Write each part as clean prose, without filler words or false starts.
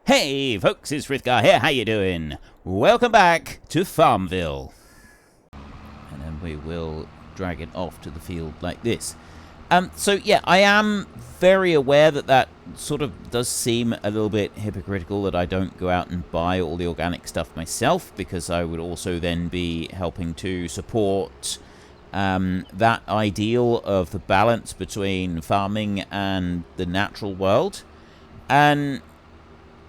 Hey folks, it's Frithgar here, how you doing? Welcome back to Farmville. And then we will drag it off to the field like this. So yeah, I am very aware that that sort of does seem a little bit hypocritical that I don't go out and buy all the organic stuff myself, because I would also then be helping to support that ideal of the balance between farming and the natural world. And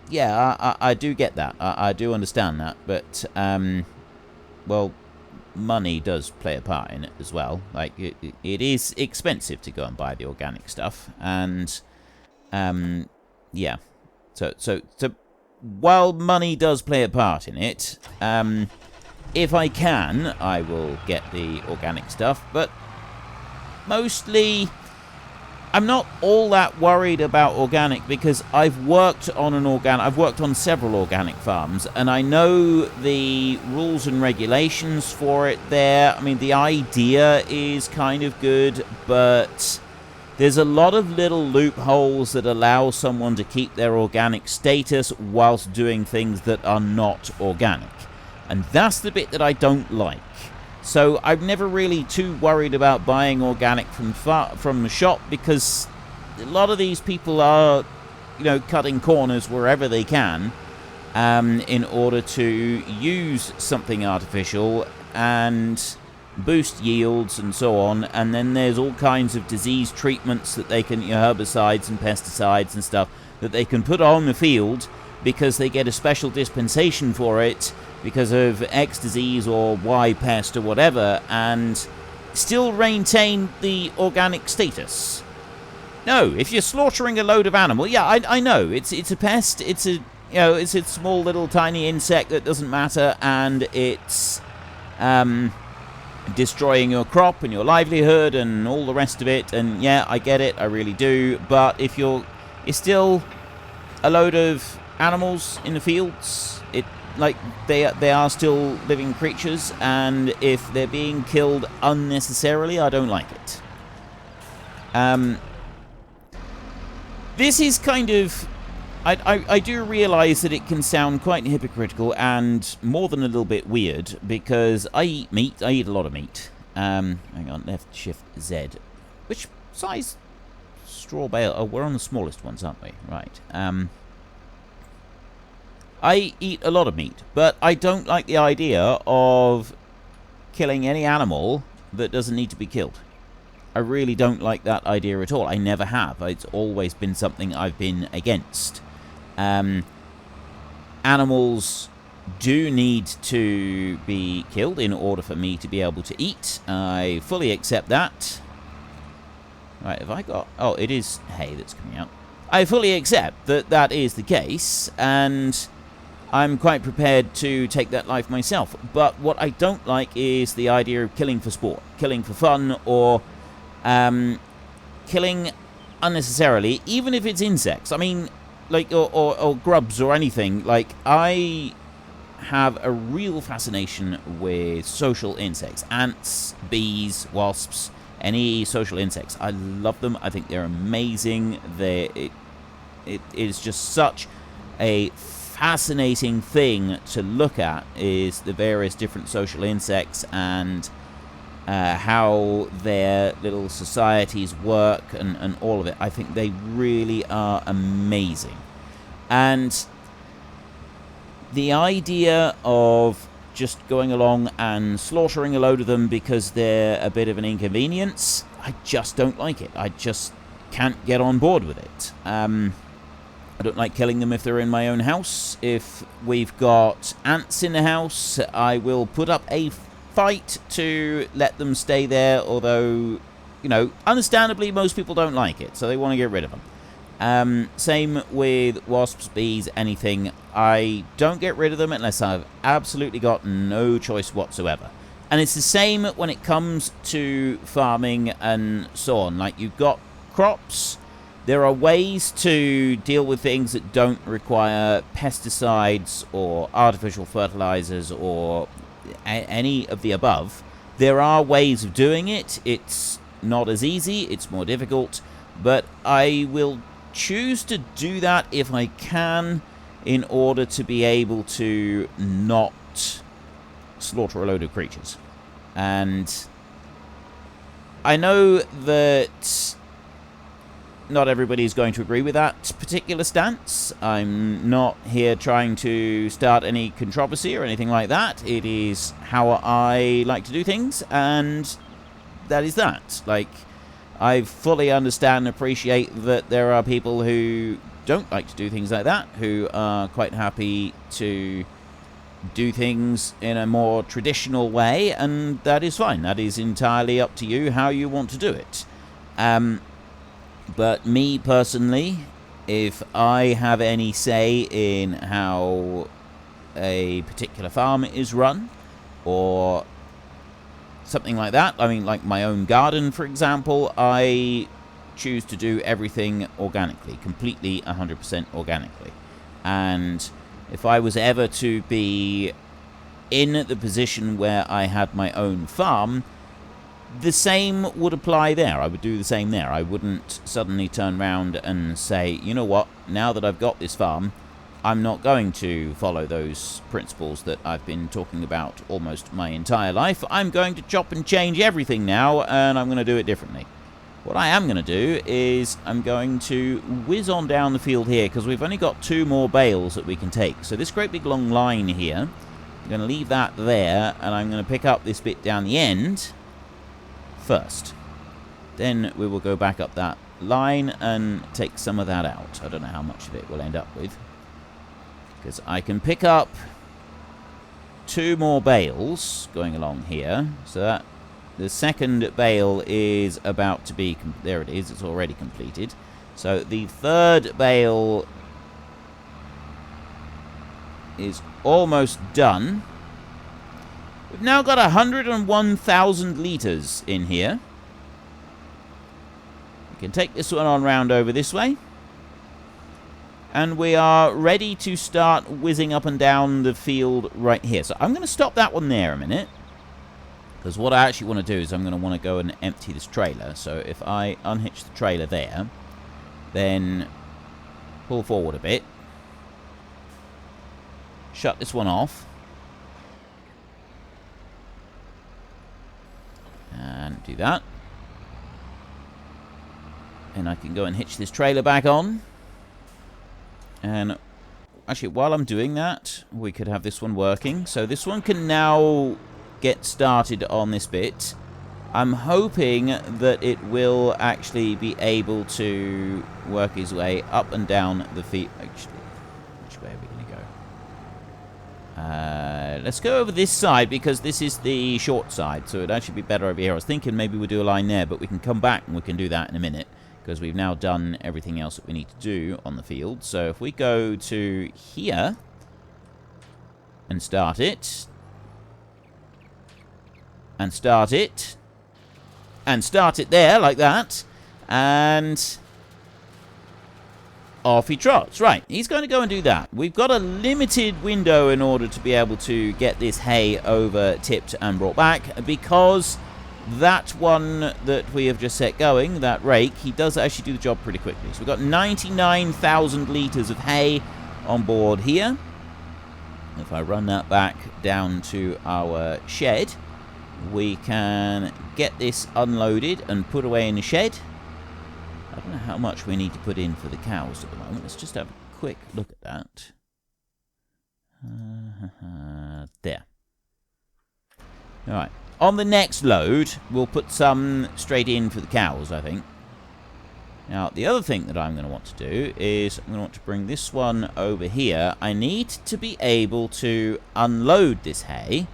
yeah, I do get that. I do understand that. But, well, money does play a part in it as well. Like, it is expensive to go and buy the organic stuff. And, yeah. So while money does play a part in it, if I can, I will get the organic stuff. But mostly, I'm not all that worried about organic, because I've worked on several organic farms, and I know the rules and regulations for it there. I mean, the idea is kind of good, but there's a lot of little loopholes that allow someone to keep their organic status whilst doing things that are not organic. And that's the bit that I don't like. So I'm never really too worried about buying organic from the shop, because a lot of these people are, you know, cutting corners wherever they can in order to use something artificial and boost yields and so on. And then there's all kinds of disease treatments that they can, you know, herbicides and pesticides and stuff that they can put on the field because they get a special dispensation for it, because of X disease or Y pest or whatever, and still maintain the organic status. No, if you're slaughtering a load of animal, yeah, I know, it's a pest, it's a small little tiny insect that doesn't matter, and it's destroying your crop and your livelihood and all the rest of it, and yeah, I get it, I really do. But if it's still a load of animals in the fields, they are still living creatures, and if they're being killed unnecessarily, I don't like it. This is kind of... I do realise that it can sound quite hypocritical and more than a little bit weird, because I eat meat. I eat a lot of meat. Hang on, left shift Z. Which size straw bale? Oh, we're on the smallest ones, aren't we? Right. I eat a lot of meat, but I don't like the idea of killing any animal that doesn't need to be killed. I really don't like that idea at all. I never have. It's always been something I've been against. Animals do need to be killed in order for me to be able to eat. I fully accept that. Right, have I got... Oh, it is hay that's coming out. I fully accept that that is the case, and I'm quite prepared to take that life myself. But what I don't like is the idea of killing for sport, killing for fun, or killing unnecessarily, even if it's insects. I mean, like, or grubs or anything. Like, I have a real fascination with social insects. Ants, bees, wasps, any social insects. I love them. I think they're amazing. It is just such a fascinating thing to look at, is the various different social insects and how their little societies work and all of it. I think they really are amazing. And the idea of just going along and slaughtering a load of them because they're a bit of an inconvenience, I just don't like it. I just can't get on board with it. I don't like killing them if they're in my own house. If we've got ants in the house, I will put up a fight to let them stay there, although, you know, understandably most people don't like it, so they want to get rid of them. Same with wasps, bees, anything. I don't get rid of them unless I've absolutely got no choice whatsoever. And it's the same when it comes to farming and so on. Like, you've got crops. There are ways to deal with things that don't require pesticides or artificial fertilizers or any of the above. There are ways of doing it. It's not as easy. It's more difficult. But I will choose to do that if I can, in order to be able to not slaughter a load of creatures. And I know that not everybody's going to agree with that particular stance. I'm not here trying to start any controversy or anything like that. It is how I like to do things, and that is that. Like, I fully understand and appreciate that there are people who don't like to do things like that, who are quite happy to do things in a more traditional way, and that is fine. That is entirely up to you how you want to do it. But me personally, if I have any say in how a particular farm is run, or something like that, I mean, like my own garden, for example, I choose to do everything organically, completely 100% organically. And if I was ever to be in the position where I had my own farm, the same would apply there. I would do the same there. I wouldn't suddenly turn around and say, you know what, now that I've got this farm, I'm not going to follow those principles that I've been talking about almost my entire life. I'm going to chop and change everything now, and I'm going to do it differently. What I am going to do is I'm going to whiz on down the field here, because we've only got 2 more bales that we can take. So this great big long line here, I'm going to leave that there, and I'm going to pick up this bit down the end first. Then we will go back up that line and take some of that out. I don't know how much of it we'll end up with, because I can pick up 2 more bales going along here. So that the second bale is about to be... there it is, it's already completed. So the third bale is almost done. We've now got 101,000 litres in here. We can take this one on round over this way. And we are ready to start whizzing up and down the field right here. So I'm going to stop that one there a minute, because what I actually want to do is I'm going to want to go and empty this trailer. So if I unhitch the trailer there, then pull forward a bit, shut this one off, and do that. And I can go and hitch this trailer back on. And actually, while I'm doing that, we could have this one working. So this one can now get started on this bit. I'm hoping that it will actually be able to work his way up and down the field. Actually, which way are we going to go? Let's go over this side, because this is the short side, so it'd actually be better over here. I was thinking maybe we'll do a line there, but we can come back and we can do that in a minute, because we've now done everything else that we need to do on the field. So if we go to here and start it, and start it, and start it there, like that, and off he trots. Right, he's going to go and do that. We've got a limited window in order to be able to get this hay over, tipped, and brought back, because that one that we have just set going, that rake, he does actually do the job pretty quickly. So we've got 99,000 litres of hay on board here. If I run that back down to our shed, we can get this unloaded and put away in the shed. I don't know how much we need to put in for the cows at the moment. Let's just have a quick look at that. There. Alright. On the next load, we'll put some straight in for the cows, I think. Now, the other thing that I'm going to want to do is I'm going to want to bring this one over here. I need to be able to unload this hay.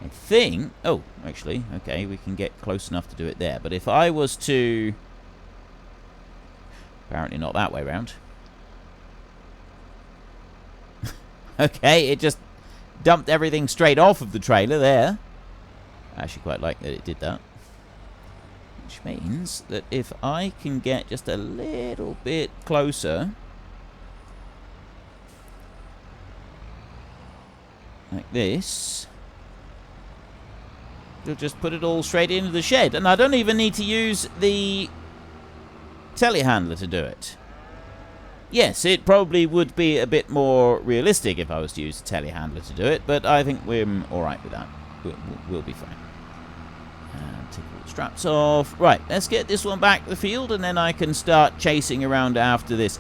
I think... oh, actually, okay, we can get close enough to do it there. But if I was to... apparently not that way round. Okay, it just dumped everything straight off of the trailer there. I actually quite like that it did that. Which means that if I can get just a little bit closer, like this, you'll just put it all straight into the shed. And I don't even need to use the telehandler to do it. yes, it probably would be a bit more realistic if I was to use a telehandler to do it, but I think we're alright with that. We'll be fine. Take all the straps off. Right, let's get this one back to the field, and then I can start chasing around after this.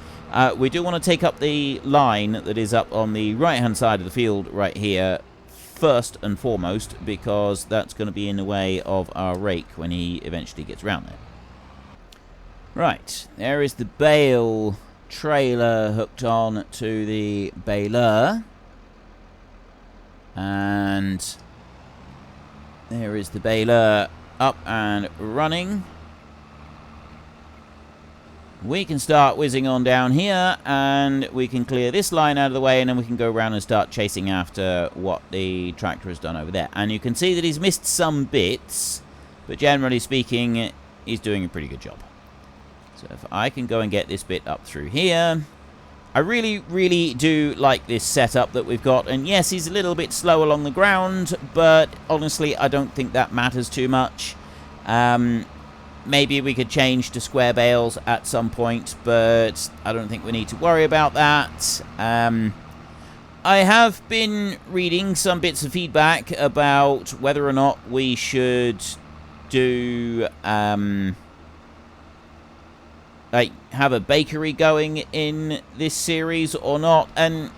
We do want to take up the line that is up on the right-hand side of the field right here first and foremost, because that's going to be in the way of our rake when he eventually gets around there. Right, there is the bale trailer hooked on to the baler. And there is the baler up and running. We can start whizzing on down here, and we can clear this line out of the way, and then we can go around and start chasing after what the tractor has done over there. And you can see that he's missed some bits, but generally speaking, he's doing a pretty good job. So if I can go and get this bit up through here. I really, really do like this setup that we've got. And yes, he's a little bit slow along the ground, but honestly, I don't think that matters too much. Maybe we could change to square bales at some point, but I don't think we need to worry about that. I have been reading some bits of feedback about whether or not we should do, like, have a bakery going in this series or not. And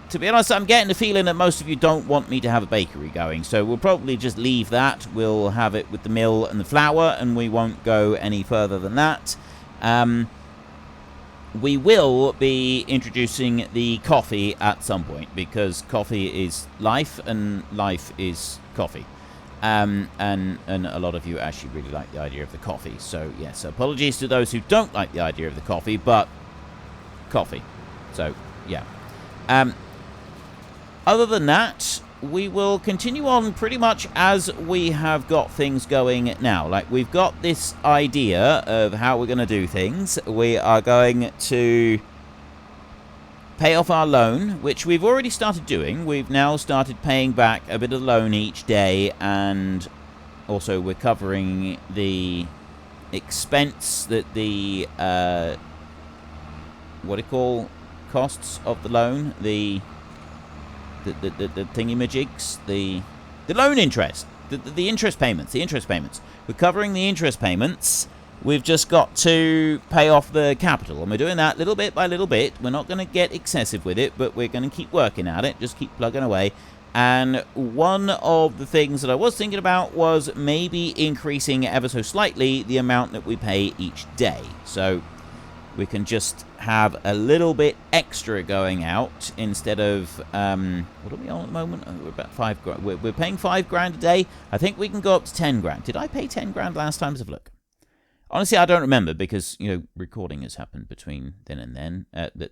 to be honest, I'm getting the feeling that most of you don't want me to have a bakery going, so we'll probably just leave that. We'll have it with the mill and the flour, and we won't go any further than that. We will be introducing the coffee at some point, because coffee is life, and life is coffee. And a lot of you actually really like the idea of the coffee. So, yes, apologies to those who don't like the idea of the coffee, but coffee. So, yeah. Other than that, we will continue on pretty much as we have got things going now. Like, we've got this idea of how we're going to do things. We are going to pay off our loan, which we've already started doing. We've now started paying back a bit of loan each day, and also we're covering the expense that the what do you call costs of the loan, the thingy-majigs, the loan interest, the interest payments. We're covering the interest payments. We've just got to pay off the capital, and we're doing that little bit by little bit. We're not going to get excessive with it, but we're going to keep working at it, just keep plugging away. And one of the things that I was thinking about was maybe increasing ever so slightly the amount that we pay each day. So we can just have a little bit extra going out instead of, what are we on at the moment? Oh, we're about 5 grand. We're paying 5 grand a day. I think we can go up to 10 grand. Did I pay 10 grand last time? Let's have a look. Honestly, I don't remember, because, you know, recording has happened between then and then,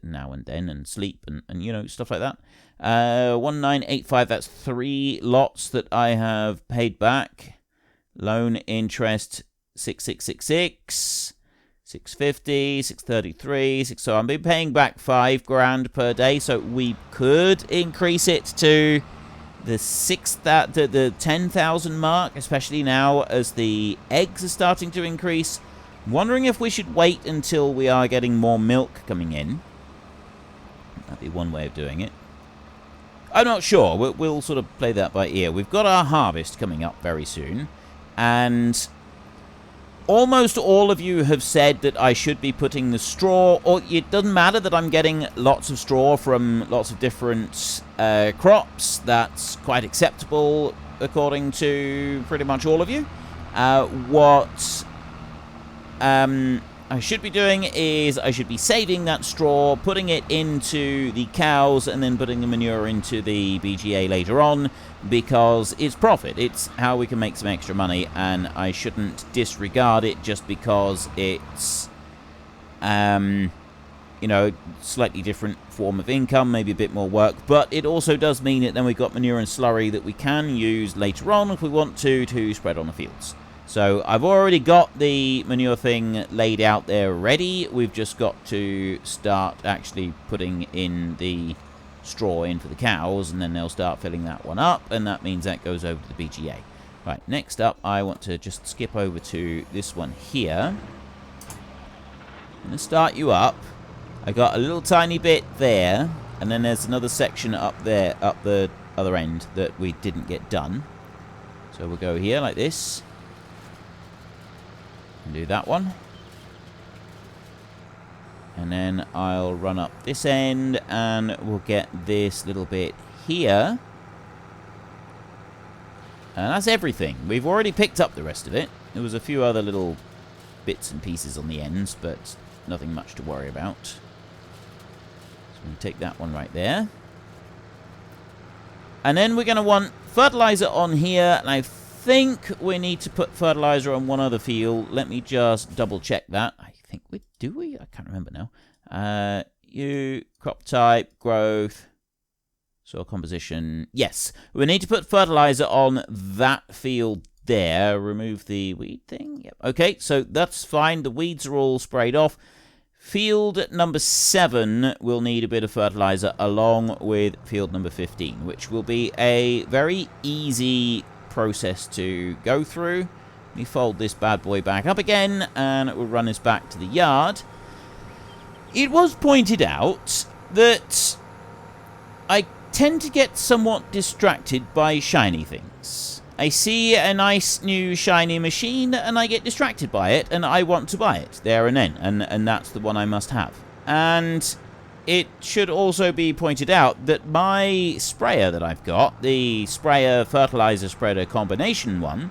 now and then, and sleep and you know, stuff like that. 1985, that's 3 lots that I have paid back. Loan interest 6666, 650, 633, so I've been paying back 5 grand per day, so we could increase it to the 10,000 mark, especially now as the eggs are starting to increase. I'm wondering if we should wait until we are getting more milk coming in. That'd be one way of doing it. I'm not sure. We'll sort of play that by ear. We've got our harvest coming up very soon, and almost all of you have said that I should be putting the straw, or it doesn't matter that I'm getting lots of straw from lots of different crops. That's quite acceptable according to pretty much all of you. What I should be doing is I should be saving that straw, putting it into the cows, and then putting the manure into the BGA later on, because it's profit. It's how we can make some extra money, and I shouldn't disregard it just because it's, you know, slightly different form of income, maybe a bit more work, but it also does mean that then we've got manure and slurry that we can use later on if we want to spread on the fields. So I've already got the manure thing laid out there ready. We've just got to start actually putting in the straw in for the cows, and then they'll start filling that one up, and that means that goes over to the BGA. Right, next up, I want to just skip over to this one here. I'm going to start you up. I got a little tiny bit there, and then there's another section up there, up the other end, that we didn't get done. So we'll go here like this. And do that one. And then I'll run up this end, and we'll get this little bit here. And that's everything. We've already picked up the rest of it. There was a few other little bits and pieces on the ends, but nothing much to worry about. So we'll take that one right there. And then we're going to want fertilizer on here, and I think we need to put fertilizer on one other field. Let me just double check that. I think we do. I can't remember now. Crop type, growth, soil composition. Yes, we need to put fertilizer on that field there. Remove the weed thing. Yep. Okay, so that's fine. The weeds are all sprayed off. Field number 7 will need a bit of fertilizer along with field number 15, which will be a very easy process to go through. Let me fold this bad boy back up again, and we'll run this back to the yard. It was pointed out that I tend to get somewhat distracted by shiny things. I see a nice new shiny machine, and I get distracted by it, and I want to buy it there and then, and that's the one I must have. And it should also be pointed out that my sprayer that I've got, the sprayer fertilizer spreader combination one,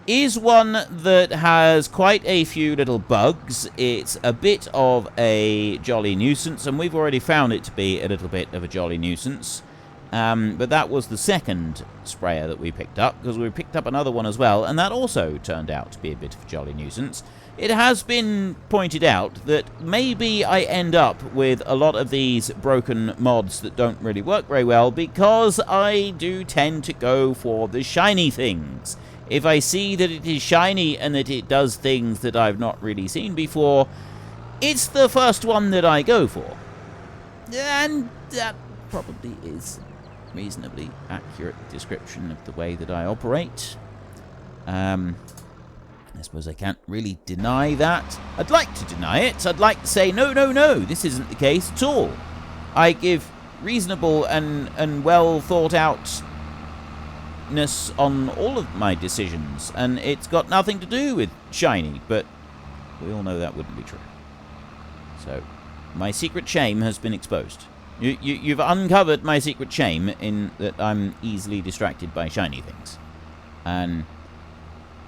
is one that has quite a few little bugs. It's a bit of a jolly nuisance, and we've already found it to be a little bit of a jolly nuisance. But that was the second sprayer that we picked up, because we picked up another one as well, and that also turned out to be a bit of a jolly nuisance. It has been pointed out that maybe I end up with a lot of these broken mods that don't really work very well, because I do tend to go for the shiny things. If I see that it is shiny and that it does things that I've not really seen before, it's the first one that I go for. And that probably is a reasonably accurate description of the way that I operate. I suppose I can't really deny that. I'd like to deny it. I'd like to say, no, no, no, this isn't the case at all. I give reasonable and well thought out on all of my decisions, and it's got nothing to do with shiny, but we all know that wouldn't be true. So, my secret shame has been exposed. You've uncovered my secret shame in that I'm easily distracted by shiny things. And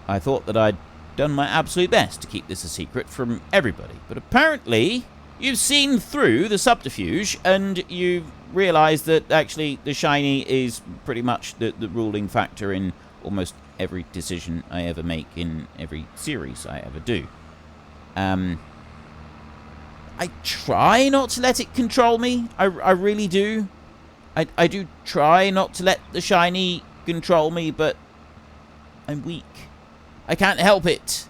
I thought that I'd done my absolute best to keep this a secret from everybody. But apparently, you've seen through the subterfuge, and you've realised that actually the shiny is pretty much the ruling factor in almost every decision I ever make in every series I ever do. I try not to let it control me. I really do. I do try not to let the shiny control me, but I'm weak. I can't help it.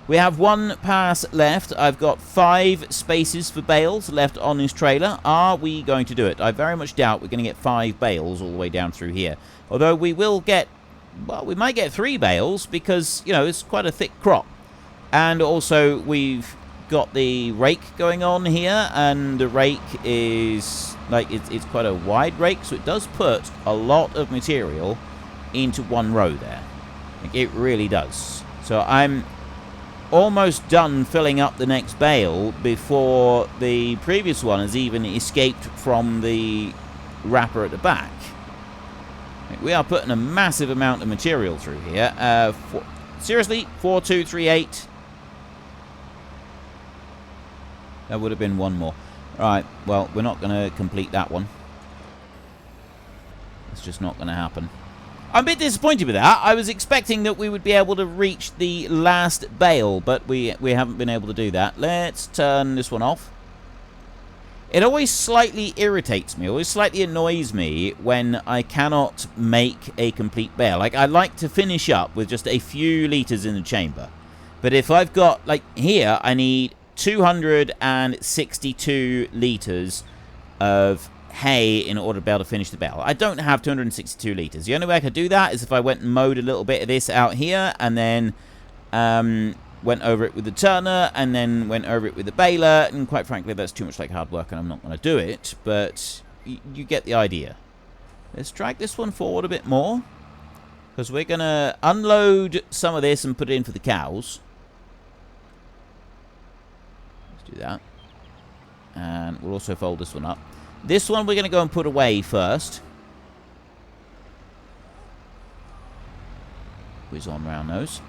We have one pass left. I've got 5 spaces for bales left on this trailer. Are we going to do it? I very much doubt we're going to get 5 bales all the way down through here. Although we will get, well, we might get 3 bales because, you know, it's quite a thick crop. And also we've got the rake going on here, and the rake is, like, it's quite a wide rake, so it does put a lot of material into one row there. Like, it really does. So I'm almost done filling up the next bale before the previous one has even escaped from the wrapper at the back. We are putting a massive amount of material through here. Seriously, 4, 2, 3, 8. That would have been one more. Alright, well, we're not going to complete that one. It's just not going to happen. I'm a bit disappointed with that. I was expecting that we would be able to reach the last bale, but we haven't been able to do that. Let's turn this one off. It always slightly irritates me, always slightly annoys me when I cannot make a complete bale. Like, I like to finish up with just a few litres in the chamber. But if I've got, like, here, I need 262 litres of hay in order to be able to finish the bale. I don't have 262 litres. The only way I could do that is if I went and mowed a little bit of this out here, and then went over it with the turner, and then went over it with the baler, and quite frankly, that's too much like hard work, and I'm not going to do it, but you get the idea. Let's drag this one forward a bit more, because we're going to unload some of this and put it in for the cows. Let's do that. And we'll also fold this one up. This one we're going to go and put away first. Whiz on round those.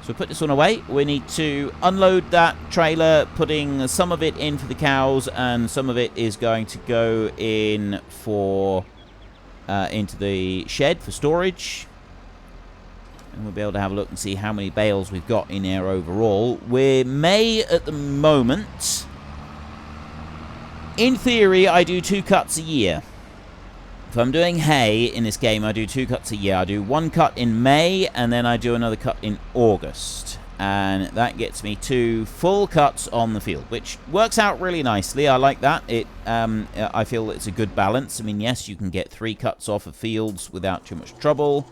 So put this one away. We need to unload that trailer, putting some of it in for the cows, and some of it is going to go in for into the shed for storage. And we'll be able to have a look and see how many bales we've got in there overall. We're May at the moment. In theory, I do 2 cuts a year. If I'm doing hay in this game, I do 2 cuts a year. I do 1 cut in May, and then I do another cut in August. And that gets me 2 full cuts on the field, which works out really nicely. I like that. I feel it's a good balance. I mean, yes, you can get 3 cuts off of fields without too much trouble.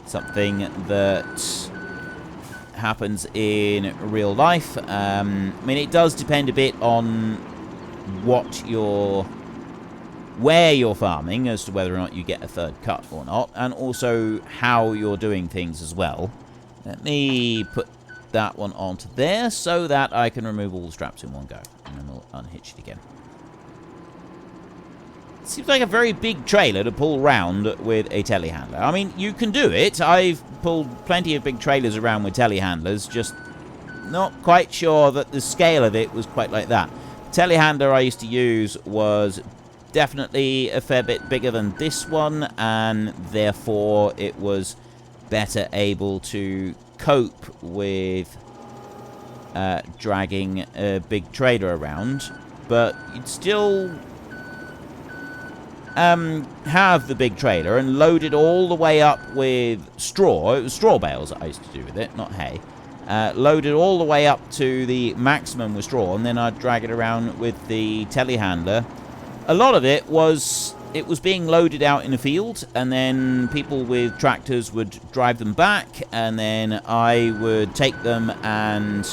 Something that happens in real life. I mean, it does depend a bit on where you're farming as to whether or not you get a 3rd cut or not, and also how you're doing things as well. Let me put that one onto there so that I can remove all the straps in one go, and then we'll unhitch it again. It seems like a very big trailer to pull round with a telehandler. I mean, you can do it. I've pulled plenty of big trailers around with telehandlers, just not quite sure that the scale of it was quite like that. Telehandler I used to use was definitely a fair bit bigger than this one, and therefore it was better able to cope with dragging a big trailer around, but you'd still have the big trailer and load it all the way up with straw. It was straw bales that I used to do with it, not hay. Load it all the way up to the maximum with straw, and then I'd drag it around with the telehandler. A lot of it was being loaded out in the field, and then people with tractors would drive them back, and then I would take them and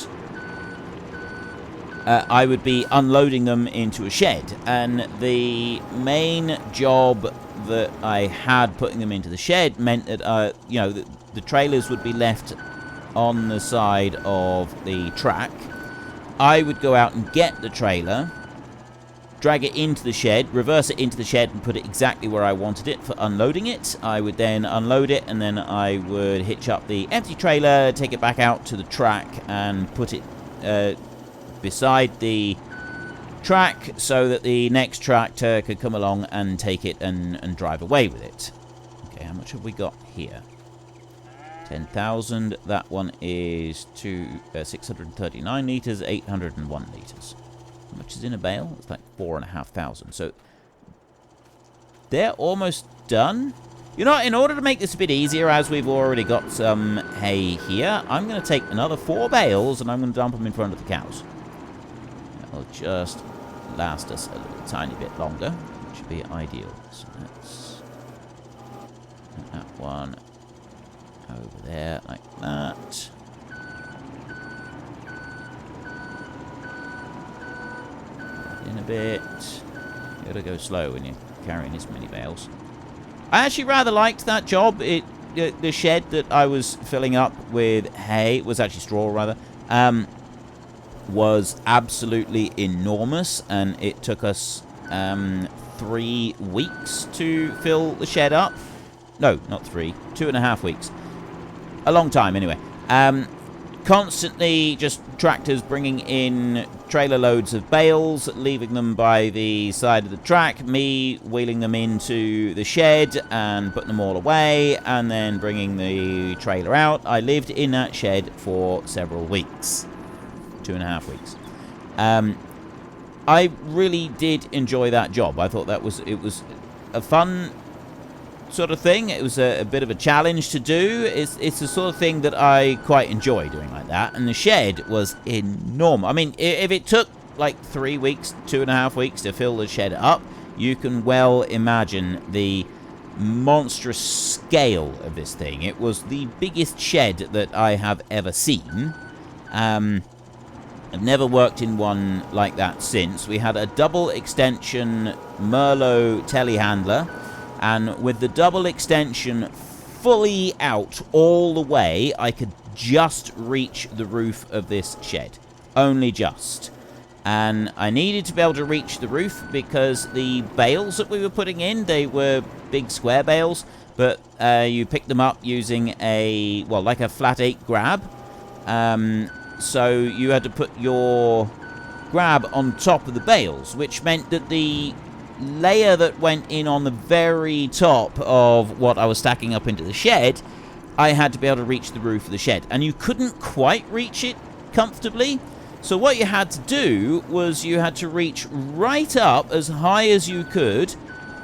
I would be unloading them into a shed. And the main job that I had putting them into the shed meant that you know, the trailers would be left on the side of the track. I would go out and get the trailer, drag it into the shed, reverse it into the shed, and put it exactly where I wanted it for unloading it. I would then unload it, and then I would hitch up the empty trailer, take it back out to the track, and put it beside the track so that the next tractor could come along and take it and drive away with it. Okay, how much have we got here? 10,000. That one is 639 litres, 801 litres. How much is in a bale? It's like 4,500. So they're almost done. You know, in order to make this a bit easier, as we've already got some hay here, I'm going to take another 4 bales and I'm going to dump them in front of the cows. That'll just last us a little tiny bit longer, which would be ideal. So let's put that one over there like that. In a bit. You gotta go slow when you're carrying this many bales. I actually rather liked that job. The shed that I was filling up with hay, was actually straw rather, was absolutely enormous, and it took us 3 weeks to fill the shed up. No, not 3, 2.5 weeks. A long time anyway. Constantly just tractors bringing in trailer loads of bales, leaving them by the side of the track, me wheeling them into the shed and putting them all away, and then bringing the trailer out. I lived in that shed for several weeks. 2.5 weeks. I really did enjoy that job. I thought it was a fun sort of thing. It was a bit of a challenge to do. It's the sort of thing that I quite enjoy doing like that. And the shed was enormous. I mean, if it took like 3 weeks, 2.5 weeks to fill the shed up, you can well imagine the monstrous scale of this thing. It was the biggest shed that I have ever seen. I've never worked in one like that since. We had a double extension Merlot telehandler, and with the double extension fully out all the way, I could just reach the roof of this shed. Only just. And I needed to be able to reach the roof because the bales that we were putting in, they were big square bales, but you pick them up using a, well, like a flat 8 grab. So you had to put your grab on top of the bales, which meant that the layer that went in on the very top of what I was stacking up into the shed, I had to be able to reach the roof of the shed. And you couldn't quite reach it comfortably. So what you had to do was you had to reach right up as high as you could,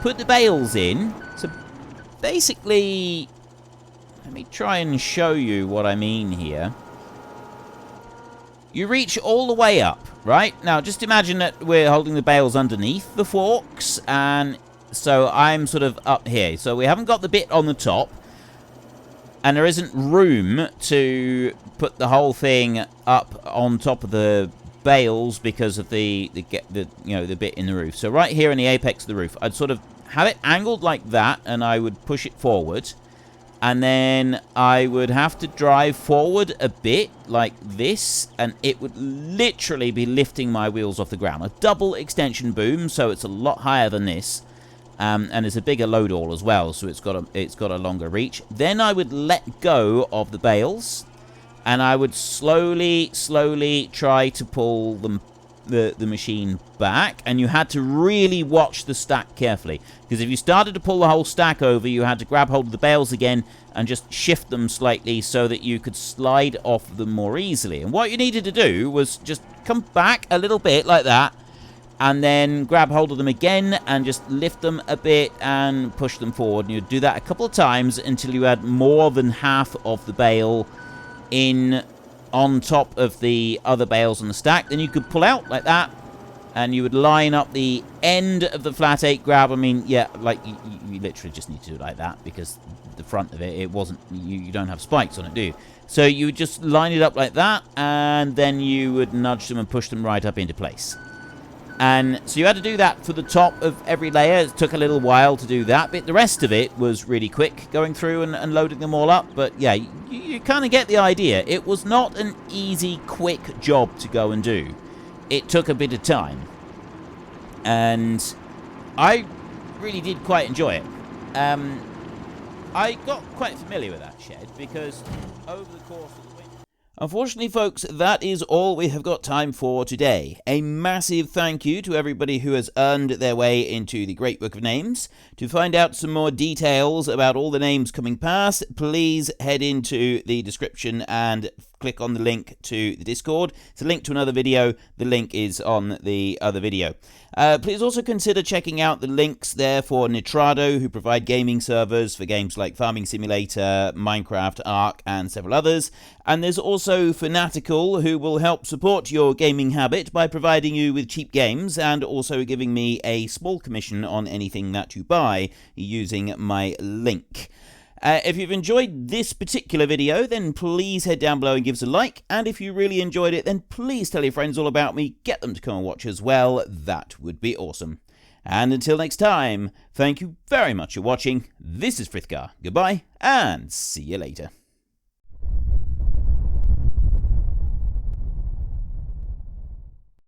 put the bales in. So basically, let me try and show you what I mean here. You reach all the way up, right? Now, just imagine that we're holding the bales underneath the forks, and so I'm sort of up here. So we haven't got the bit on the top, and there isn't room to put the whole thing up on top of the bales because of the bit in the roof. So right here in the apex of the roof, I'd sort of have it angled like that, and I would push it forward. And then I would have to drive forward a bit like this, and it would literally be lifting my wheels off the ground. A double extension boom, so it's a lot higher than this, and it's a bigger load all as well, so it's got a longer reach. Then I would let go of the bales, and I would slowly try to pull them the machine back, and you had to really watch the stack carefully, because if you started to pull the whole stack over, you had to grab hold of the bales again and just shift them slightly so that you could slide off them more easily. And what you needed to do was just come back a little bit like that, and then grab hold of them again and just lift them a bit and push them forward. And you'd do that a couple of times until you had more than half of the bale in on top of the other bales on the stack. Then you could pull out like that, and you would line up the end of the flat 8 grab. I mean, yeah, like you literally just need to do it like that, because the front of it wasn't, you don't have spikes on it, do you? So you would just line it up like that, and then you would nudge them and push them right up into place. And so you had to do that for the top of every layer. It took a little while to do that, but the rest of it was really quick, going through and loading them all up. But yeah, you kind of get the idea. It was not an easy, quick job to go and do. It took a bit of time. And I really did quite enjoy it. I got quite familiar with that shed, because over the course of the winter... Unfortunately, folks, that is all we have got time for today. A massive thank you to everybody who has earned their way into the Great Book of Names. To find out some more details about all the names coming past, please head into the description and click on the link to the Discord. It's a link to another video. The link is on the other video. Please also consider checking out the links there for Nitrado, who provide gaming servers for games like Farming Simulator, Minecraft, Ark, and several others. And there's also Fanatical, who will help support your gaming habit by providing you with cheap games and also giving me a small commission on anything that you buy using my link. If you've enjoyed this particular video, then please head down below and give us a like. And if you really enjoyed it, then please tell your friends all about me. Get them to come and watch as well. That would be awesome. And until next time, thank you very much for watching. This is Frithgar. Goodbye, and see you later.